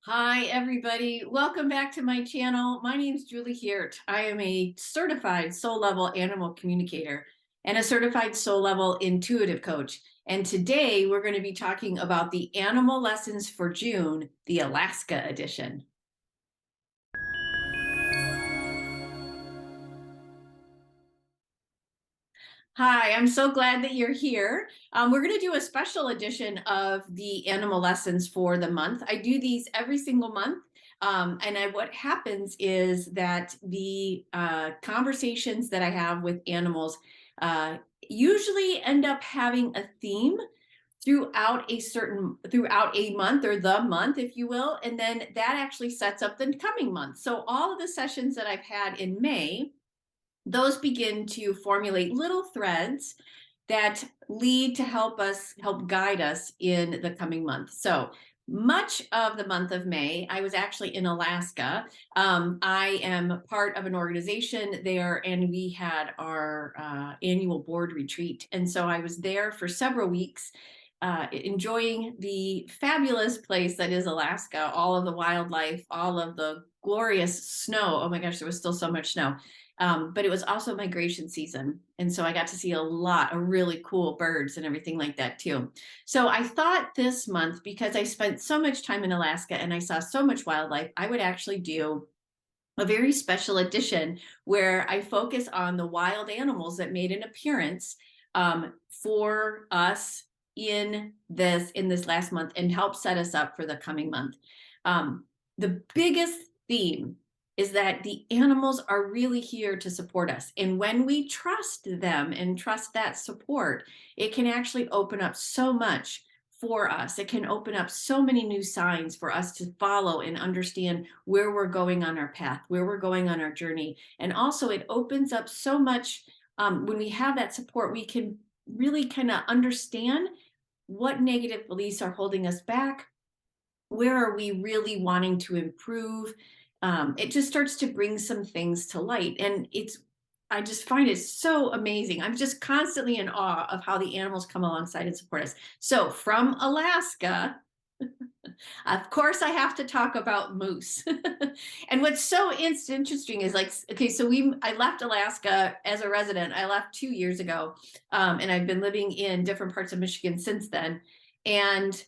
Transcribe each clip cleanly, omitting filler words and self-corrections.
Hi, everybody. Welcome back to my channel. My name is Julie Hirt. I am a certified soul level animal communicator and a certified soul level intuitive coach. And today we're going to be talking about the animal lessons for June, the Alaska edition. Hi, I'm so glad that you're here. We're going to do a special edition of the animal lessons for the month. I do these every single month. What happens is that the conversations that I have with animals usually end up having a theme throughout a month or the month, if you will. And then that actually sets up the coming month. So all of the sessions that I've had in May, those begin to formulate little threads that lead to help guide us in the coming month. So much of the month of May, I was actually in Alaska. I am part of an organization there, and we had our annual board retreat. And so I was there for several weeks, enjoying the fabulous place that is Alaska, all of the wildlife, all of the glorious snow. Oh my gosh, there was still so much snow. But it was also migration season. And so I got to see a lot of really cool birds and everything like that too. So I thought this month, because I spent so much time in Alaska and I saw so much wildlife, I would actually do a very special edition where I focus on the wild animals that made an appearance for us in this last month and help set us up for the coming month. The biggest theme is that the animals are really here to support us. And when we trust them and trust that support, it can actually open up so much for us. It can open up so many new signs for us to follow and understand where we're going on our path, where we're going on our journey. And also, it opens up so much when we have that support, we can really kind of understand what negative beliefs are holding us back. Where are we really wanting to improve? It just starts to bring some things to light. I just find it so amazing. I'm just constantly in awe of how the animals come alongside and support us. So from Alaska, of course, I have to talk about moose. And what's so interesting is like, okay, I left Alaska as a resident. I left 2 years ago, and I've been living in different parts of Michigan since then. And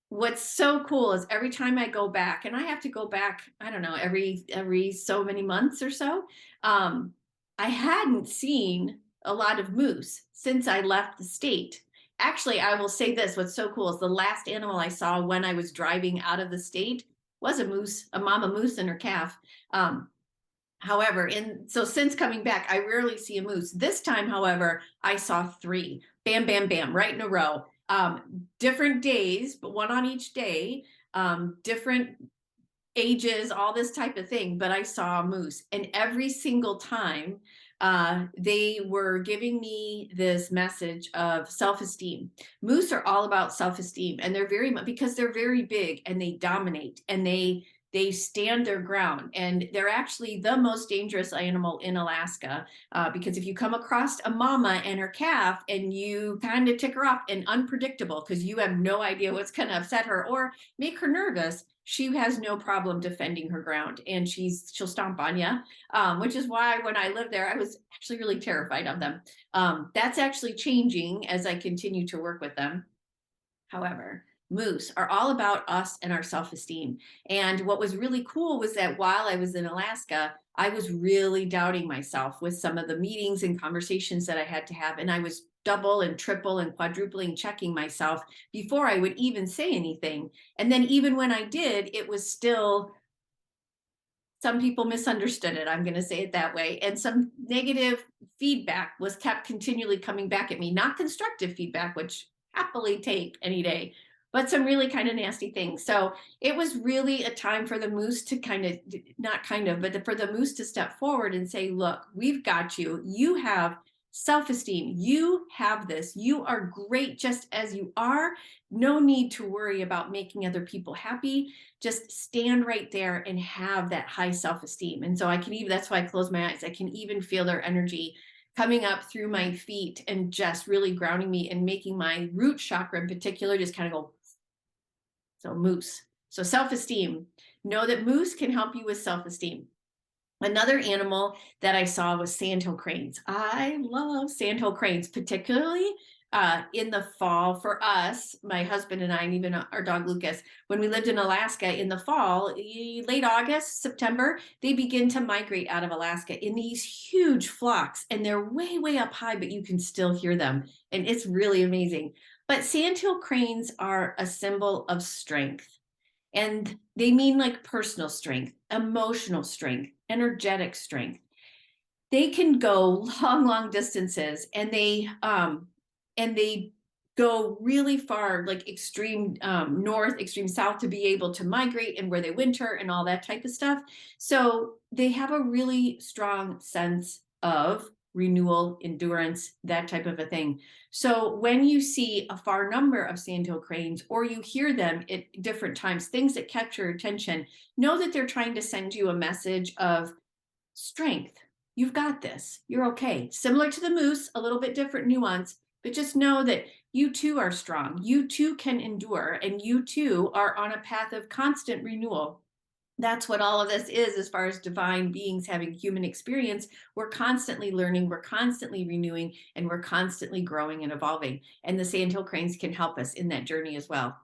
what's so cool is every time I go back, and I have to go back, I don't know, every so many months or so. I hadn't seen a lot of moose since I left the state. Actually, I will say this, what's so cool is the last animal I saw when I was driving out of the state was a moose, a mama moose and her calf. However, so since coming back, I rarely see a moose. This time, however, I saw three. Bam, bam, bam, right in a row. Different days, but one on each day, different ages, all this type of thing. But I saw a moose, and every single time they were giving me this message of self-esteem. Moose are all about self-esteem, and they're very much because they're very big and they dominate and they stand their ground, and they're actually the most dangerous animal in Alaska, because if you come across a mama and her calf and you kind of tick her off and unpredictable because you have no idea what's going to upset her or make her nervous, she has no problem defending her ground, and she'll stomp on you, which is why when I lived there, I was actually really terrified of them. That's actually changing as I continue to work with them. However, moose are all about us and our self-esteem. And what was really cool was that while I was in Alaska, I was really doubting myself with some of the meetings and conversations that I had to have. And I was double and triple and quadrupling checking myself before I would even say anything. And then even when I did, it was still, some people misunderstood it. I'm going to say it that way. And some negative feedback was kept continually coming back at me, not constructive feedback, which happily take any day, but some really kind of nasty things. So it was really a time for the moose to not kind of, but for the moose to step forward and say, look, we've got you. You have self-esteem. You have this. You are great just as you are. No need to worry about making other people happy. Just stand right there and have that high self-esteem. And so that's why I close my eyes. I can even feel their energy coming up through my feet and just really grounding me and making my root chakra in particular just kind of go. So moose. So self-esteem, know that moose can help you with self-esteem. Another animal that I saw was sandhill cranes. I love sandhill cranes, particularly in the fall. For us, my husband and I, and even our dog Lucas, when we lived in Alaska in the fall, late August, September, they begin to migrate out of Alaska in these huge flocks, and they're way, way up high, but you can still hear them. And it's really amazing. But sandhill cranes are a symbol of strength. And they mean like personal strength, emotional strength, energetic strength. They can go long, long distances, and they go really far, like extreme north, extreme south, to be able to migrate and where they winter and all that type of stuff. So they have a really strong sense of renewal, endurance, that type of a thing. So when you see a far number of sandhill cranes, or you hear them at different times, things that catch your attention, know that they're trying to send you a message of strength. You've got this. You're okay. Similar to the moose, a little bit different nuance, but just know that you too are strong. You too can endure, and you too are on a path of constant renewal. That's what all of this is as far as divine beings having human experience. We're constantly learning, we're constantly renewing, and we're constantly growing and evolving. And the sandhill cranes can help us in that journey as well.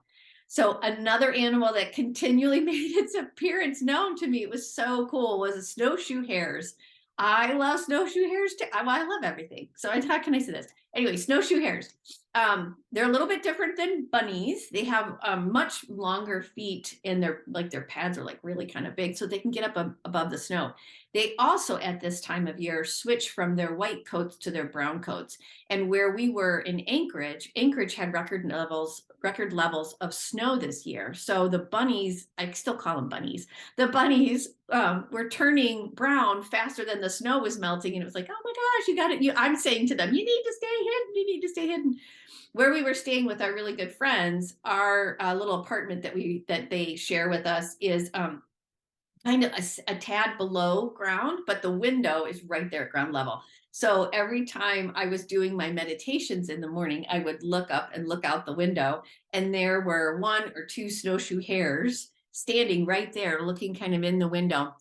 So another animal that continually made its appearance known to me, it was so cool, was the snowshoe hares. I love snowshoe hares too. Well, I love everything. So how can I say this? Anyway, snowshoe hares. They're a little bit different than bunnies. They have much longer feet, and their pads are like really kind of big, so they can get up above the snow. They also, at this time of year, switch from their white coats to their brown coats. And where we were in Anchorage, Anchorage had record levels of snow this year. So the bunnies, I still call them bunnies, the bunnies were turning brown faster than the snow was melting. And it was like, oh my gosh, you got it. I'm saying to them, you need to stay hidden. You need to stay hidden. Where we were staying with our really good friends, our little apartment that they share with us is kind of a tad below ground, but the window is right there at ground level. So every time I was doing my meditations in the morning, I would look up and look out the window, and there were one or two snowshoe hares standing right there, looking kind of in the window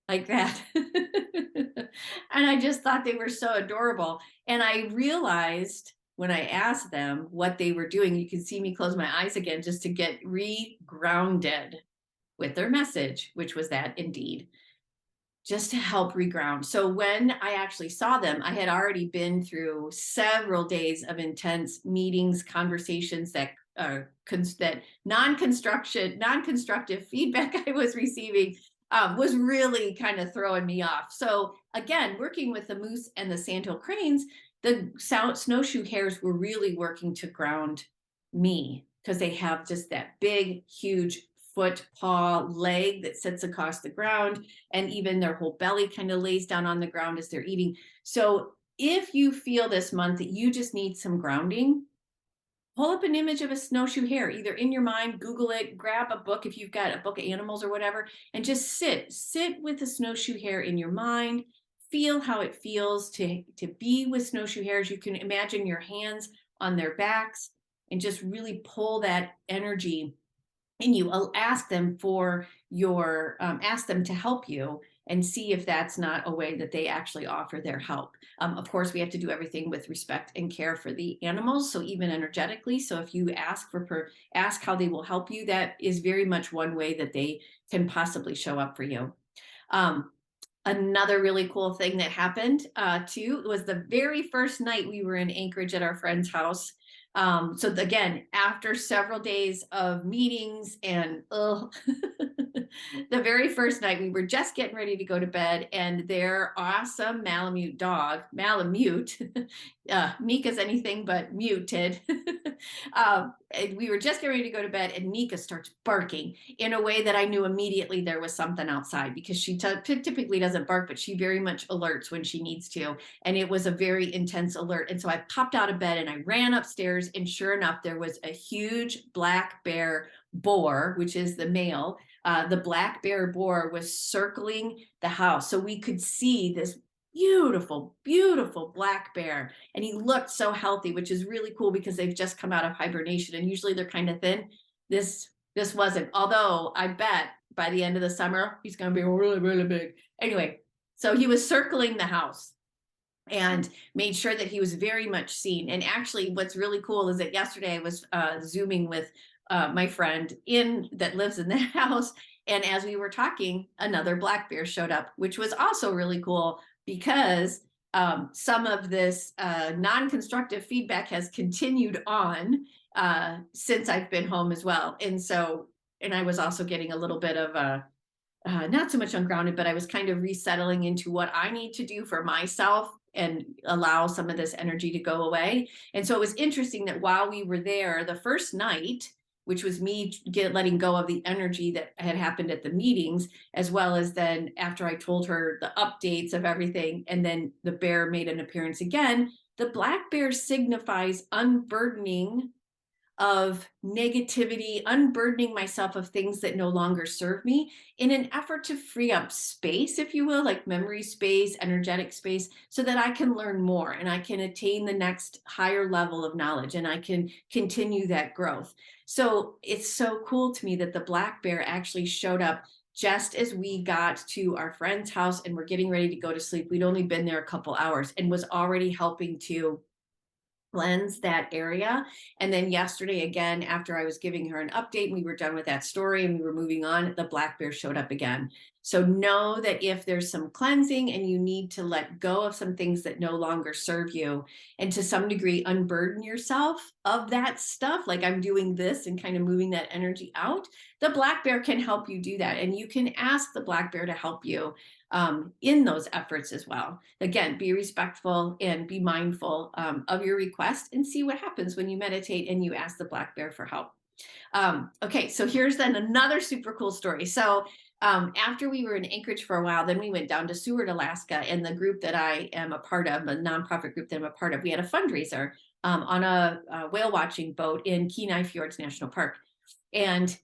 like that. And I just thought they were so adorable. And I realized when I asked them what they were doing, you can see me close my eyes again just to get re-grounded with their message, which was that indeed, just to help reground. So when I actually saw them, I had already been through several days of intense meetings, conversations that non-constructive feedback I was receiving was really kind of throwing me off. So again, working with the moose and the sandhill cranes, the snowshoe hares were really working to ground me, because they have just that big, huge foot, paw, leg that sits across the ground, and even their whole belly kind of lays down on the ground as they're eating. So if you feel this month that you just need some grounding, pull up an image of a snowshoe hare, either in your mind, Google it, grab a book if you've got a book of animals or whatever, and just sit with a snowshoe hare in your mind. Feel how it feels to be with snowshoe hares. You can imagine your hands on their backs and just really pull that energy. And you ask them ask them to help you, and see if that's not a way that they actually offer their help. Of course, we have to do everything with respect and care for the animals, so even energetically. So if you ask how they will help you, that is very much one way that they can possibly show up for you. Another really cool thing that happened too was the very first night we were in Anchorage at our friend's house. So again, after several days of meetings and the very first night we were just getting ready to go to bed, and their awesome Malamute dog, Malamute, Mika's anything but muted. And we were just getting ready to go to bed, and Mika starts barking in a way that I knew immediately there was something outside, because she typically doesn't bark, but she very much alerts when she needs to. And it was a very intense alert. And so I popped out of bed and I ran upstairs, and sure enough, there was a huge black bear boar, which is the male. The black bear boar was circling the house. So we could see this beautiful, beautiful black bear. And he looked so healthy, which is really cool because they've just come out of hibernation, and usually they're kind of thin. This this wasn't. Although I bet by the end of the summer, he's going to be really, really big. Anyway, so he was circling the house and made sure that he was very much seen. And actually, what's really cool is that yesterday I was Zooming with my friend that lives in that house. And as we were talking, another black bear showed up, which was also really cool because some of this non-constructive feedback has continued on since I've been home as well. And I was also getting a little bit of not so much ungrounded, but I was kind of resettling into what I need to do for myself and allow some of this energy to go away. And so it was interesting that while we were there the first night, which was me letting go of the energy that had happened at the meetings, as well as then after I told her the updates of everything, and then the bear made an appearance again, the black bear signifies unburdening of negativity, unburdening myself of things that no longer serve me in an effort to free up space, if you will, like memory space, energetic space, so that I can learn more and I can attain the next higher level of knowledge and I can continue that growth. So it's so cool to me that the black bear actually showed up just as we got to our friend's house and we're getting ready to go to sleep. We'd only been there a couple hours and was already helping to cleanse that area. And then yesterday, again, after I was giving her an update and we were done with that story and we were moving on, the black bear showed up again. So know that if there's some cleansing and you need to let go of some things that no longer serve you, and to some degree unburden yourself of that stuff, like I'm doing this and kind of moving that energy out, the black bear can help you do that. And you can ask the black bear to help you in those efforts as well. Again, be respectful and be mindful of your request and see what happens when you meditate and you ask the black bear for help. Okay, so here's then another super cool story. So after we were in Anchorage for a while, then we went down to Seward, Alaska, and the group that I am a part of, a nonprofit group that I'm a part of, we had a fundraiser on a whale watching boat in Kenai Fjords National Park. And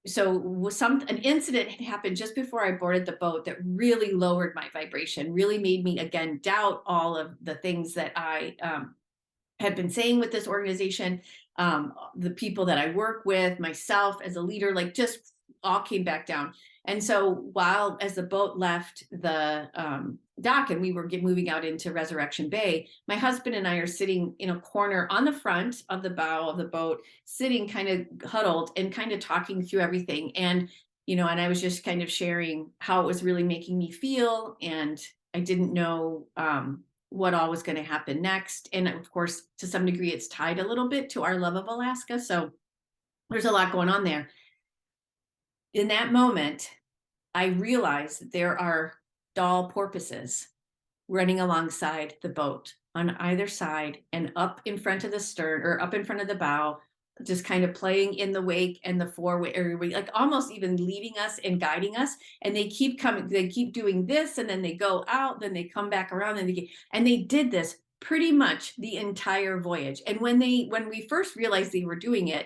so an incident had happened just before I boarded the boat that really lowered my vibration, really made me again doubt all of the things that I had been saying with this organization, the people that I work with, myself as a leader, like just all came back down. And so as the boat left the dock and we were moving out into Resurrection Bay, my husband and I are sitting in a corner on the front of the bow of the boat, sitting kind of huddled and kind of talking through everything. And, and I was just kind of sharing how it was really making me feel. And I didn't know what all was going to happen next. And of course, to some degree, it's tied a little bit to our love of Alaska. So there's a lot going on there. In that moment, I realized that there are doll porpoises running alongside the boat on either side and up in front of the stern or up in front of the bow, just kind of playing in the wake and the foreway, like almost even leading us and guiding us. And they keep coming, they keep doing this, and then they go out, then they come back around, and they did this pretty much the entire voyage. And when we first realized they were doing it,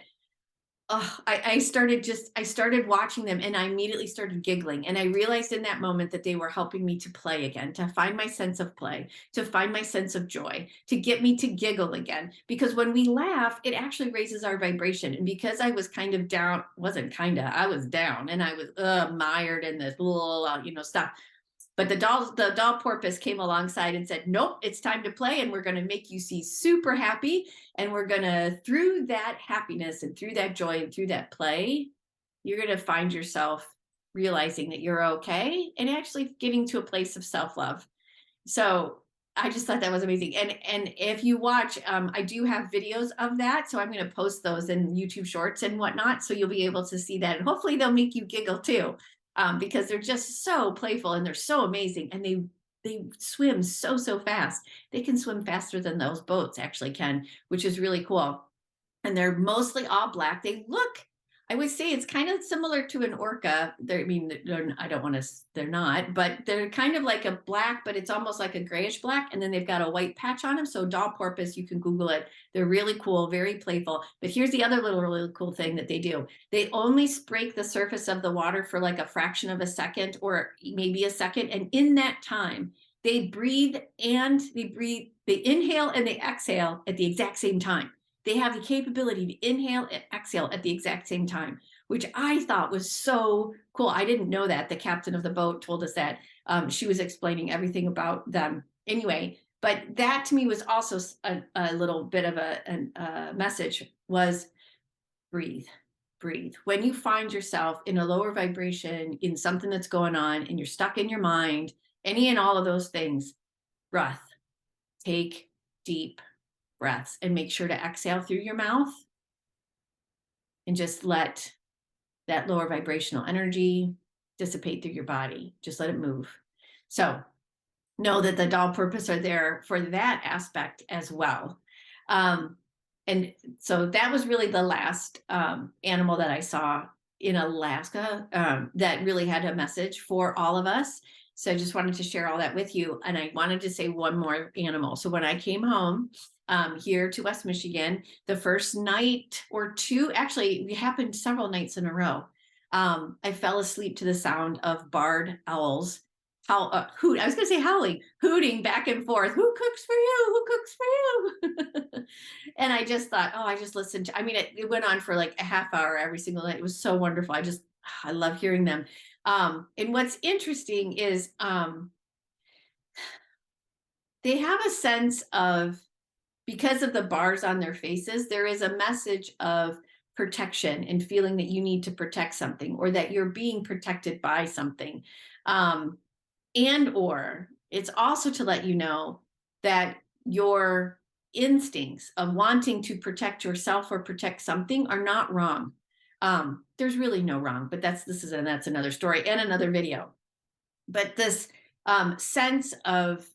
I started watching them and I immediately started giggling. And I realized in that moment that they were helping me to play again, to find my sense of play, to find my sense of joy, to get me to giggle again. Because when we laugh, it actually raises our vibration. And because I was kind of down, I was down and I was mired in this, stuff. But the doll porpoise came alongside and said, nope, it's time to play. And we're going to make you see super happy. And we're going to, through that happiness and through that joy and through that play, you're going to find yourself realizing that you're okay and actually getting to a place of self-love. So I just thought that was amazing. And if you watch, I do have videos of that. So I'm going to post those in YouTube shorts and whatnot. So you'll be able to see that. And hopefully they'll make you giggle too. Because they're just so playful and they're so amazing, and they swim so fast. They can swim faster than those boats actually can, which is really cool. And they're mostly all black. They look, I would say it's kind of similar to an orca. They're not, but they're kind of like a black, but it's almost like a grayish black. And then they've got a white patch on them. So doll porpoise, you can Google it. They're really cool, very playful. But here's the other really cool thing that they do. They only scrape the surface of the water for like a fraction of a second or maybe a second. And in that time, they inhale and they exhale at the exact same time. They have the capability to inhale and exhale at the exact same time, which I thought was so cool. I didn't know that. The captain of the boat told us that. She was explaining everything about them. Anyway, but that to me was also a little bit of a message was breathe, breathe. When you find yourself in a lower vibration, in something that's going on, and you're stuck in your mind, any and all of those things, breath, take deep breaths and make sure to exhale through your mouth and just let that lower vibrational energy dissipate through your body. Just let it move. So know that the doll purpose are there for that aspect as well. And so that was really the last animal that I saw in Alaska that really had a message for all of us. So I just wanted to share all that with you. And I wanted to say one more animal. So when I came home here to West Michigan, the first night or two, actually, it happened several nights in a row. I fell asleep to the sound of barred owls hoot. I was going to say howling, hooting back and forth. Who cooks for you? Who cooks for you? And I just thought, oh, I just listened to, I mean, it went on for like a half hour every single night. It was so wonderful. I love hearing them. And what's interesting is they have a sense of, because of the bars on their faces, there is a message of protection and feeling that you need to protect something or that you're being protected by something. And or it's also to let you know that your instincts of wanting to protect yourself or protect something are not wrong. There's really no wrong, but that's another story and another video. But this sense of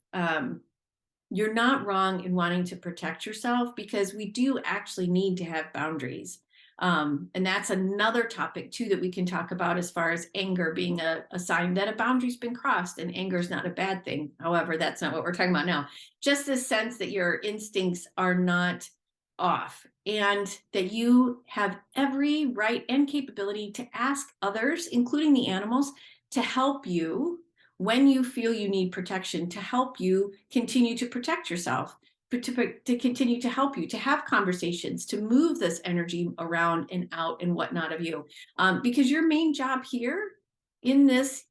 you're not wrong in wanting to protect yourself, because we do actually need to have boundaries. And that's another topic too that we can talk about, as far as anger being a sign that a boundary's been crossed, and anger is not a bad thing. However, that's not what we're talking about now. Just this sense that your instincts are not off, and that you have every right and capability to ask others, including the animals, to help you when you feel you need protection, to help you continue to protect yourself, to continue to help you, to have conversations, to move this energy around and out and whatnot of you. Because your main job here in this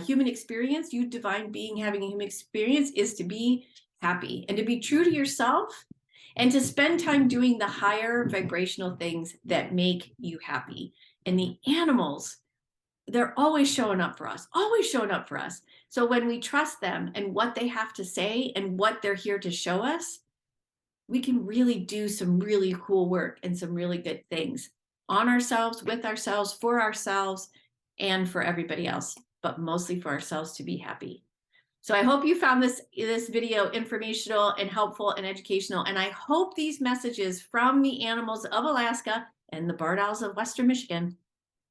human experience, you divine being having a human experience, is to be happy and to be true to yourself and to spend time doing the higher vibrational things that make you happy. And the animals, they're always showing up for us, always showing up for us. So when we trust them and what they have to say and what they're here to show us, we can really do some really cool work and some really good things on ourselves, with ourselves, for ourselves, and for everybody else, but mostly for ourselves to be happy. So I hope you found this video informational and helpful and educational. And I hope these messages from the animals of Alaska and the barred owls of Western Michigan,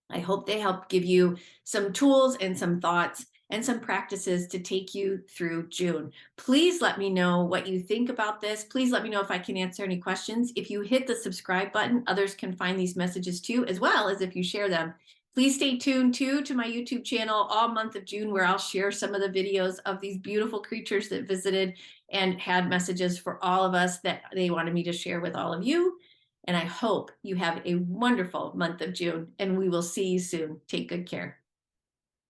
I hope they help give you some tools and some thoughts and some practices to take you through June. Please let me know what you think about this. Please let me know if I can answer any questions. If you hit the subscribe button, others can find these messages too, as well as if you share them. Please stay tuned too to my YouTube channel all month of June, where I'll share some of the videos of these beautiful creatures that visited and had messages for all of us that they wanted me to share with all of you. And I hope you have a wonderful month of June, and we will see you soon. Take good care.